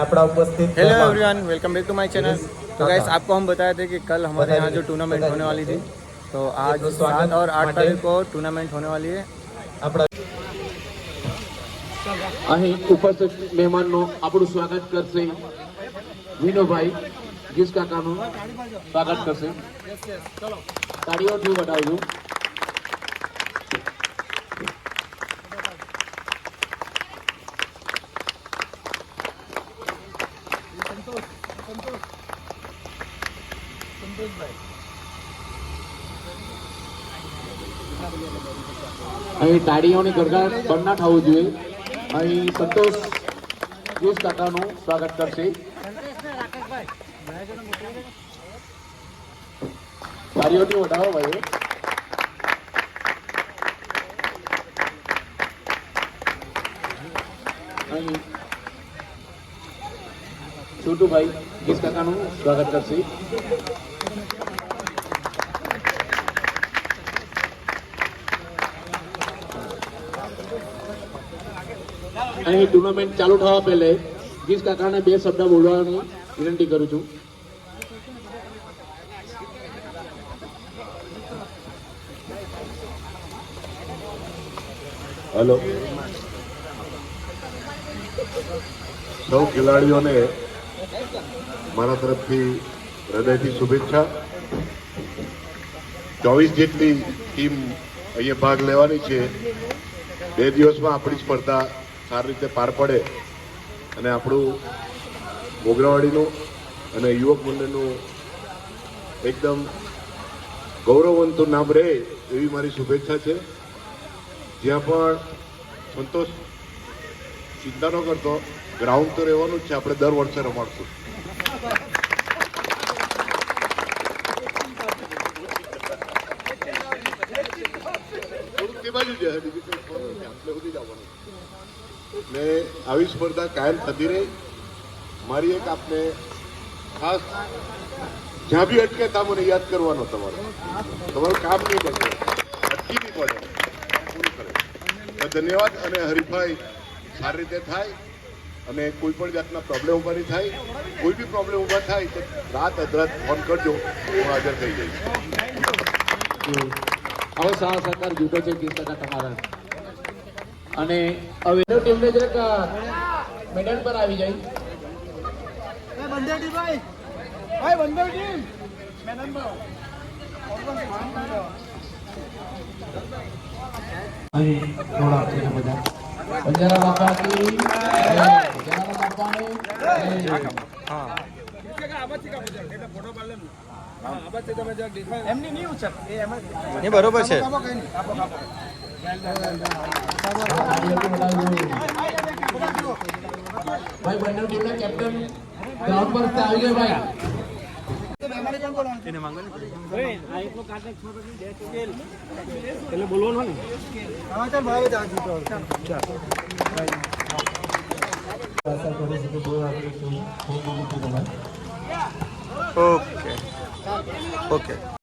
Hello everyone, welcome back to my channel. तो guys, आपको हम बताए थे कि कल हमारे यहाँ जो टूर्नामेंट होने वाली थी, तो आज 7 और 8 तारीख को टूर्नामेंट होने वाली है। અહીં ઉપસ્થિત મહેમાનનો આપણું સ્વાગત કરશે વિનોભાઈ ગીસ કાકાનું સ્વાગત કરશે. તાળીઓથી વધાવજો. અહીં તાળીઓની ગરગડાટ બંધ ના થવું જોઈએ. અહીં સંતોષ ગીસ કાકાનું સ્વાગત કરશે. તાળીઓથી વધાવો ભાઈ. અહીં છોટુભાઈ ગીસ કાકાનું સ્વાગત કરશે. અહીં ટુર્નામેન્ટ ચાલુ થવા પહેલે ગીસ કાકાને 2 શબ્દ બોલવાની વિનંતી કરું છું. हेलो સૌ ખેલાડીઓને મારા તરફથી હૃદયથી શુભેચ્છા. 24 જેટલી ટીમ અહીંયા ભાગ લેવાની છે. 2 દિવસમાં આપણી સ્પર્ધા સારી રીતે પાર પડે અને આપણું મોગરાવાડીનું અને યુવક મંડળનું એકદમ ગૌરવવંતું નામ રહે એવી મારી શુભેચ્છા છે. જ્યાં પણ સંતોષ ચિંતા ન કરતો, ગ્રાઉન્ડ તો રહેવાનું જ છે. આપણે દર વર્ષે રમાડશું. થોડુંક તે બાજુ જાય, બીજું કંઈ આપણે સુધી જવાનું એટલે આવી સ્પર્ધા કાયમ થતી રહી. મારી એક આપને ખાસ જ્યાં બી અટકે ત્યાં મને યાદ કરવાનો. તમારું કામ નહીં બગડે, અટકી નહીં પડે, પૂરું કરે. ધન્યવાદ. અને હરીફાઈ સારી રીતે થાય અને કોઈ પણ જાતના પ્રોબ્લેમ ઊભા નહીં થાય. કોઈ બી પ્રોબ્લેમ ઊભા થાય તો રાત અધરાત ફોન કરજો, હું હાજર થઈ જઈશ. હવે સારા સહકાર જુટો છે ગીસ કાકા તમારા. અને હવે ટીમને જરાક મેદાન પર આવી જાય. અહીં થોડા છે બધા બંજારા બાપા કી બંજારા બાપાને નહીં, બરોબર છે. ભાઈ બંને ટીમના કેપ્ટન ગ્રાઉન્ડ પર આવી ગયા ભાઈ. Okay okay.